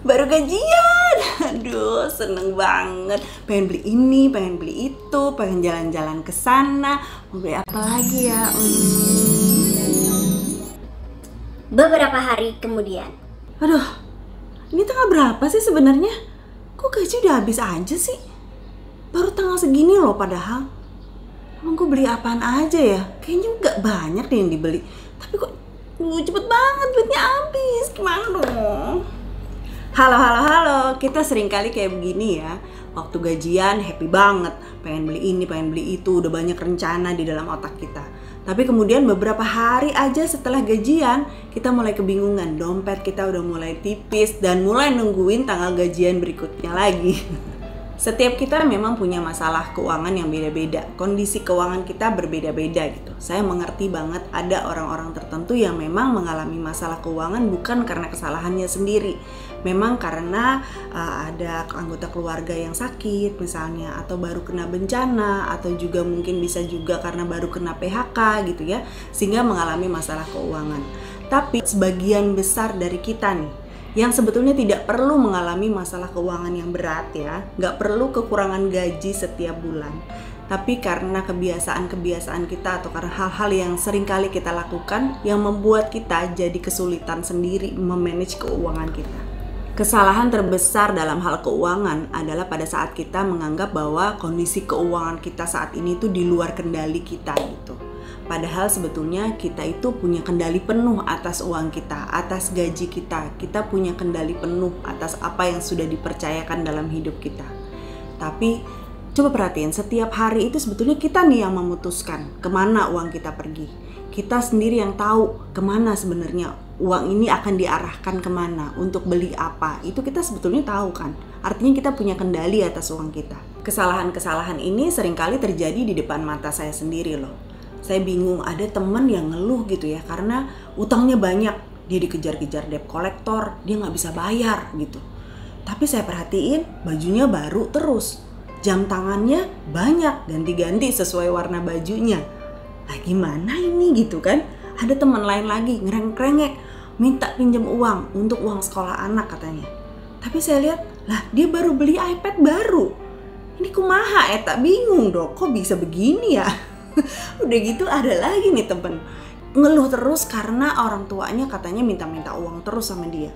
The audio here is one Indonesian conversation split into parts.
Baru gajian. Aduh, seneng banget. Pengen beli ini, pengen beli itu, pengen jalan-jalan ke sana. Mau beli apa lagi ya? Beberapa hari kemudian. Aduh, ini tanggal berapa sih sebenarnya? Kok gaji udah habis aja sih? Baru tanggal segini loh padahal. Emang gue beli apaan aja ya? Kayaknya nggak banyak deh yang dibeli. Tapi kok cepet banget duitnya habis. Gimana dong? Halo, kita sering kali kayak begini ya. Waktu gajian happy banget, pengen beli ini, pengen beli itu, udah banyak rencana di dalam otak kita. Tapi kemudian beberapa hari aja setelah gajian, kita mulai kebingungan, dompet kita udah mulai tipis dan mulai nungguin tanggal gajian berikutnya lagi. Setiap kita memang punya masalah keuangan yang beda-beda, kondisi keuangan kita berbeda-beda gitu. Saya mengerti banget ada orang-orang tertentu yang memang mengalami masalah keuangan bukan karena kesalahannya sendiri. Memang karena ada anggota keluarga yang sakit misalnya, atau baru kena bencana, atau juga mungkin bisa juga karena baru kena PHK gitu ya, sehingga mengalami masalah keuangan. Tapi sebagian besar dari kita nih, yang sebetulnya tidak perlu mengalami masalah keuangan yang berat ya, nggak perlu kekurangan gaji setiap bulan. Tapi karena kebiasaan-kebiasaan kita atau karena hal-hal yang sering kali kita lakukan yang membuat kita jadi kesulitan sendiri memanage keuangan kita. Kesalahan terbesar dalam hal keuangan adalah pada saat kita menganggap bahwa kondisi keuangan kita saat ini tuh di luar kendali kita gitu. Padahal sebetulnya kita itu punya kendali penuh atas uang kita, atas gaji kita. Kita punya kendali penuh atas apa yang sudah dipercayakan dalam hidup kita. Tapi coba perhatiin, setiap hari itu sebetulnya kita nih yang memutuskan kemana uang kita pergi. Kita sendiri yang tahu kemana sebenarnya uang ini akan diarahkan kemana, untuk beli apa. Itu kita sebetulnya tahu kan. Artinya kita punya kendali atas uang kita. Kesalahan-kesalahan ini seringkali terjadi di depan mata saya sendiri loh. Saya bingung, ada temen yang ngeluh gitu ya, karena utangnya banyak, dia dikejar-kejar debt collector, dia nggak bisa bayar gitu. Tapi saya perhatiin bajunya baru terus, jam tangannya banyak, ganti-ganti sesuai warna bajunya. Nah gimana ini gitu kan? Ada teman lain lagi ngereng-krengek, minta pinjam uang untuk uang sekolah anak katanya. Tapi saya lihat, lah dia baru beli iPad baru. Ini kumaha tak bingung dong, kok bisa begini ya? Udah gitu ada lagi nih temen ngeluh terus karena orang tuanya katanya minta-minta uang terus sama dia.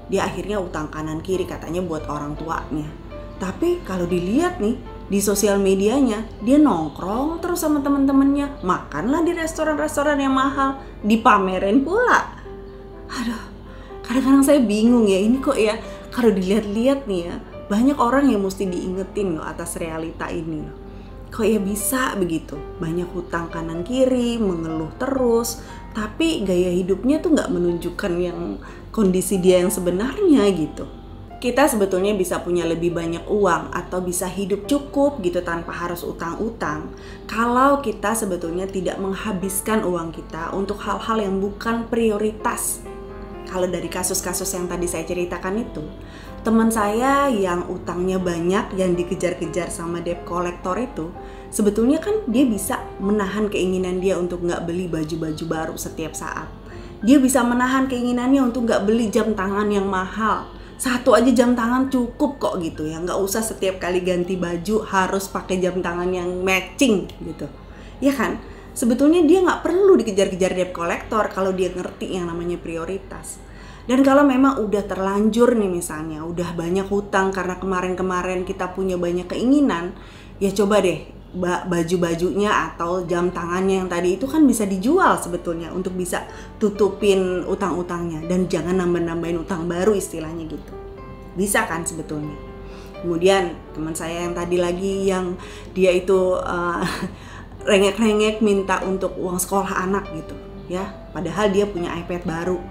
Dia akhirnya utang kanan kiri katanya buat orang tuanya. Tapi kalau dilihat nih di sosial medianya, dia nongkrong terus sama temen-temennya, makanlah di restoran-restoran yang mahal, dipamerin pula. Aduh, kadang-kadang saya bingung ya, ini kok ya kalau dilihat-lihat nih ya, banyak orang yang mesti diingetin loh atas realita ini loh. Kok ya bisa begitu, banyak hutang kanan kiri, mengeluh terus, tapi gaya hidupnya tuh nggak menunjukkan yang kondisi dia yang sebenarnya gitu. Kita sebetulnya bisa punya lebih banyak uang atau bisa hidup cukup gitu tanpa harus utang-utang kalau kita sebetulnya tidak menghabiskan uang kita untuk hal-hal yang bukan prioritas. Kalau dari kasus-kasus yang tadi saya ceritakan itu, teman saya yang utangnya banyak, yang dikejar-kejar sama debt collector itu, sebetulnya kan dia bisa menahan keinginan dia untuk nggak beli baju-baju baru setiap saat. Dia bisa menahan keinginannya untuk nggak beli jam tangan yang mahal. Satu aja jam tangan cukup kok gitu ya, nggak usah setiap kali ganti baju harus pakai jam tangan yang matching gitu. Ya kan? Sebetulnya dia nggak perlu dikejar-kejar debt collector kalau dia ngerti yang namanya prioritas. Dan kalau memang udah terlanjur nih misalnya, udah banyak hutang karena kemarin-kemarin kita punya banyak keinginan, ya coba deh baju-bajunya atau jam tangannya yang tadi itu kan bisa dijual sebetulnya untuk bisa tutupin utang-utangnya. Dan jangan nambah-nambahin utang baru istilahnya gitu. Bisa kan sebetulnya. Kemudian teman saya yang tadi lagi yang dia itu rengek-rengek minta untuk uang sekolah anak gitu ya, padahal dia punya iPad baru.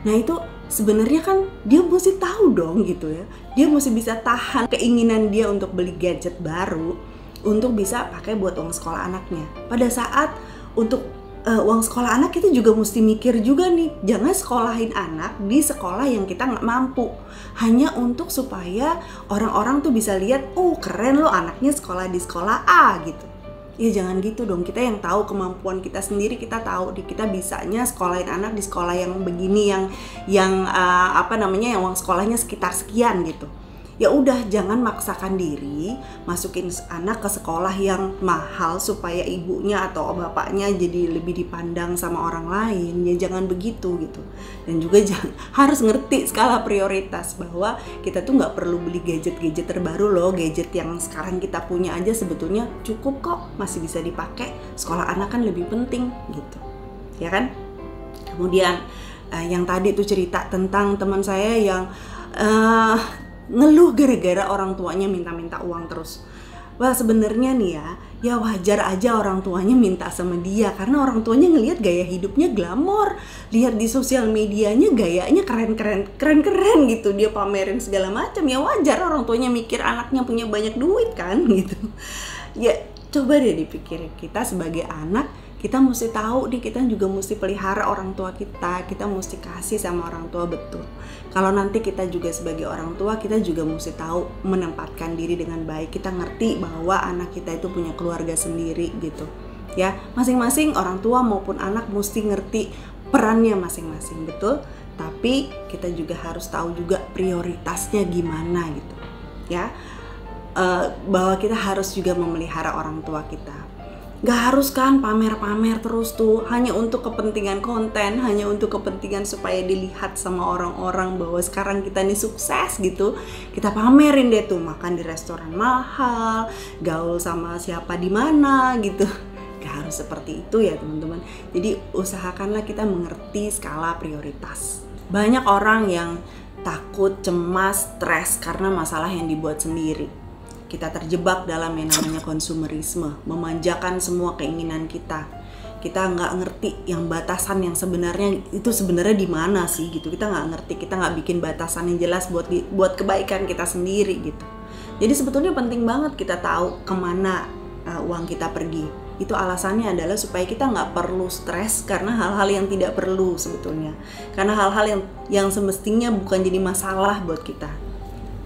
Nah itu sebenarnya kan dia mesti tahu dong gitu ya, dia mesti bisa tahan keinginan dia untuk beli gadget baru untuk bisa pakai buat uang sekolah anaknya. Pada saat untuk uang sekolah anak kita juga mesti mikir juga nih, jangan sekolahin anak di sekolah yang kita nggak mampu hanya untuk supaya orang-orang tuh bisa lihat, oh keren loh anaknya sekolah di sekolah A gitu. Ya jangan gitu dong, kita yang tahu kemampuan kita sendiri, kita tahu kita bisanya sekolahin anak di sekolah yang begini, yang yang uang sekolahnya sekitar sekian gitu. Ya udah, jangan maksakan diri masukin anak ke sekolah yang mahal supaya ibunya atau bapaknya jadi lebih dipandang sama orang lain. Ya jangan begitu gitu. Dan juga harus ngerti skala prioritas, bahwa kita tuh nggak perlu beli gadget terbaru loh. Gadget yang sekarang kita punya aja sebetulnya cukup kok, masih bisa dipakai. Sekolah anak kan lebih penting gitu, ya kan? Kemudian yang tadi tuh cerita tentang teman saya yang ngeluh gara-gara orang tuanya minta-minta uang terus. Wah, sebenarnya nih ya wajar aja orang tuanya minta sama dia, karena orang tuanya ngelihat gaya hidupnya glamor, lihat di sosial medianya gayanya keren gitu, dia pamerin segala macam. Ya wajar orang tuanya mikir anaknya punya banyak duit kan gitu. Ya coba deh dipikirin, kita sebagai anak, kita mesti tahu kita juga mesti pelihara orang tua kita mesti kasih sama orang tua betul. Kalau nanti kita juga sebagai orang tua, kita juga mesti tahu menempatkan diri dengan baik. Kita ngerti bahwa anak kita itu punya keluarga sendiri gitu. Ya, masing-masing orang tua maupun anak mesti ngerti perannya masing-masing, betul? Tapi kita juga harus tahu juga prioritasnya gimana gitu. Ya, bahwa kita harus juga memelihara orang tua kita. Gak harus kan pamer-pamer terus tuh, hanya untuk kepentingan konten, hanya untuk kepentingan supaya dilihat sama orang-orang bahwa sekarang kita nih sukses gitu. Kita pamerin deh tuh, makan di restoran mahal, gaul sama siapa di mana gitu. Gak harus seperti itu ya teman-teman. Jadi usahakanlah kita mengerti skala prioritas. Banyak orang yang takut, cemas, stres karena masalah yang dibuat sendiri. Kita terjebak dalam yang namanya konsumerisme, memanjakan semua keinginan kita. Kita nggak ngerti yang batasan yang sebenarnya itu sebenarnya di mana sih gitu. Kita nggak ngerti, kita nggak bikin batasan yang jelas buat kebaikan kita sendiri gitu. Jadi sebetulnya penting banget kita tahu kemana uang kita pergi. Itu alasannya adalah supaya kita nggak perlu stres karena hal-hal yang tidak perlu sebetulnya. Karena hal-hal yang semestinya bukan jadi masalah buat kita.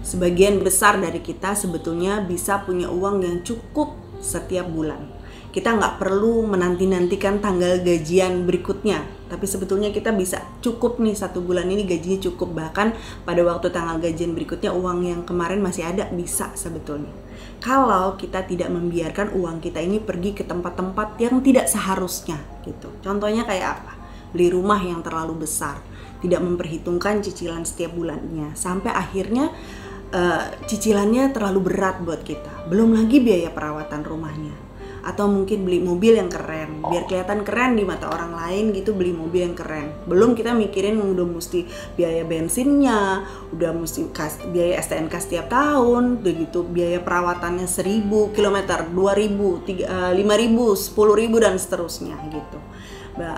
Sebagian besar dari kita sebetulnya bisa punya uang yang cukup setiap bulan. Kita nggak perlu menanti-nantikan tanggal gajian berikutnya, tapi sebetulnya kita bisa cukup nih, 1 bulan ini gajinya cukup. Bahkan pada waktu tanggal gajian berikutnya uang yang kemarin masih ada, bisa sebetulnya. Kalau kita tidak membiarkan uang kita ini pergi ke tempat-tempat yang tidak seharusnya gitu. Contohnya kayak apa? Beli rumah yang terlalu besar, tidak memperhitungkan cicilan setiap bulannya, sampai akhirnya cicilannya terlalu berat buat kita. Belum lagi biaya perawatan rumahnya. Atau mungkin beli mobil yang keren, biar kelihatan keren di mata orang lain gitu, beli mobil yang keren. Belum kita mikirin udah mesti biaya bensinnya, udah mesti biaya STNK setiap tahun, udah gitu biaya perawatannya 1.000 km, 2.000, 5.000, 10.000 dan seterusnya gitu.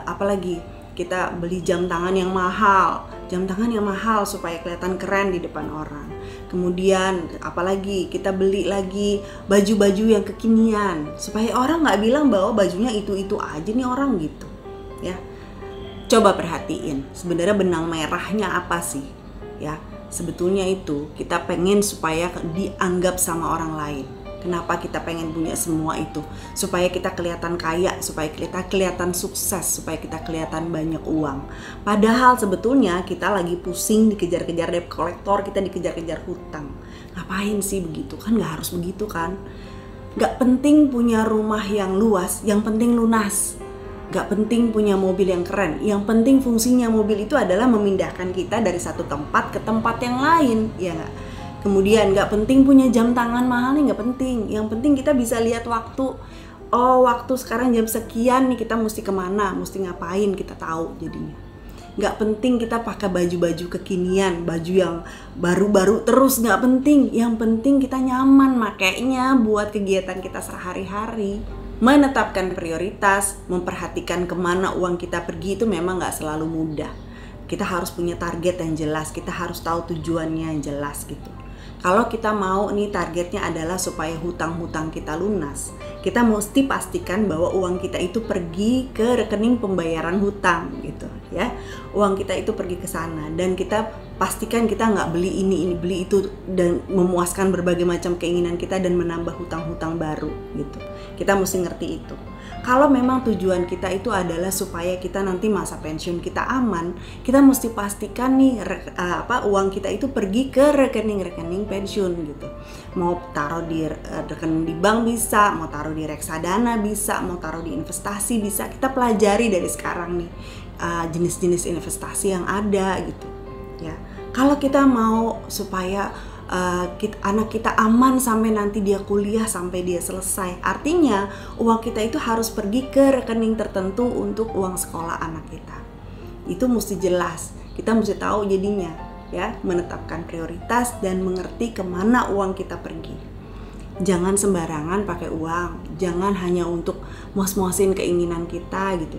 Apalagi kita beli jam tangan yang mahal supaya kelihatan keren di depan orang. Kemudian apalagi kita beli lagi baju-baju yang kekinian supaya orang nggak bilang bahwa bajunya itu aja nih orang gitu ya. Coba perhatiin sebenarnya benang merahnya apa sih ya. Sebetulnya itu kita pengen supaya dianggap sama orang lain. Kenapa kita pengen punya semua itu? Supaya kita kelihatan kaya, supaya kita kelihatan sukses, supaya kita kelihatan banyak uang. Padahal sebetulnya kita lagi pusing dikejar-kejar debt collector, kita dikejar-kejar hutang. Ngapain sih begitu? Kan gak harus begitu kan? Gak penting punya rumah yang luas, yang penting lunas. Gak penting punya mobil yang keren, yang penting fungsinya mobil itu adalah memindahkan kita dari satu tempat ke tempat yang lain, ya gak? Kemudian gak penting punya jam tangan mahal nih, gak penting. Yang penting kita bisa lihat waktu. Oh, waktu sekarang jam sekian nih, kita mesti kemana, mesti ngapain, kita tahu jadinya. Gak penting kita pakai baju-baju kekinian, baju yang baru-baru terus, gak penting. Yang penting kita nyaman makainya buat kegiatan kita sehari-hari. Menetapkan prioritas, memperhatikan kemana uang kita pergi itu memang gak selalu mudah. Kita harus punya target yang jelas, kita harus tahu tujuannya yang jelas gitu. Kalau kita mau nih targetnya adalah supaya hutang-hutang kita lunas, kita mesti pastikan bahwa uang kita itu pergi ke rekening pembayaran hutang gitu ya. Uang kita itu pergi ke sana dan kita pastikan kita nggak beli ini beli itu dan memuaskan berbagai macam keinginan kita dan menambah hutang-hutang baru gitu. Kita mesti ngerti itu. Kalau memang tujuan kita itu adalah supaya kita nanti masa pensiun kita aman, kita mesti pastikan nih uang kita itu pergi ke rekening-rekening pensiun gitu. Mau taruh di rekening di bank bisa, mau taruh di reksadana bisa, mau taruh di investasi bisa. Kita pelajari dari sekarang nih jenis-jenis investasi yang ada gitu ya. Kalau kita mau supaya anak kita aman sampai nanti dia kuliah, sampai dia selesai, artinya uang kita itu harus pergi ke rekening tertentu untuk uang sekolah anak kita. Itu mesti jelas, kita mesti tahu jadinya ya, menetapkan prioritas dan mengerti kemana uang kita pergi. Jangan sembarangan pakai uang, jangan hanya untuk muas-muasin keinginan kita gitu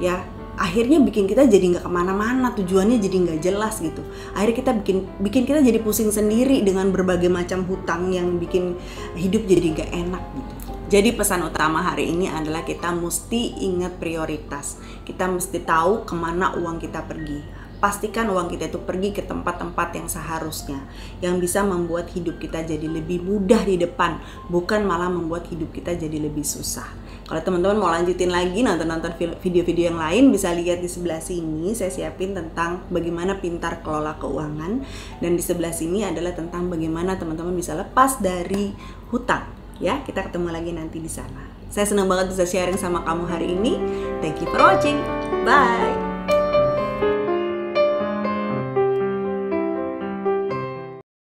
ya. Akhirnya bikin kita jadi nggak kemana-mana, tujuannya jadi nggak jelas gitu. Akhirnya kita bikin kita jadi pusing sendiri dengan berbagai macam hutang yang bikin hidup jadi nggak enak gitu. Jadi pesan utama hari ini adalah kita mesti ingat prioritas. Kita mesti tahu kemana uang kita pergi. Pastikan uang kita itu pergi ke tempat-tempat yang seharusnya, yang bisa membuat hidup kita jadi lebih mudah di depan, bukan malah membuat hidup kita jadi lebih susah. Kalau teman-teman mau lanjutin lagi nonton video-video yang lain, bisa lihat di sebelah sini saya siapin tentang bagaimana pintar kelola keuangan, dan di sebelah sini adalah tentang bagaimana teman-teman bisa lepas dari hutang. Ya, kita ketemu lagi nanti di sana. Saya senang banget bisa sharing sama kamu hari ini. Thank you for watching. Bye.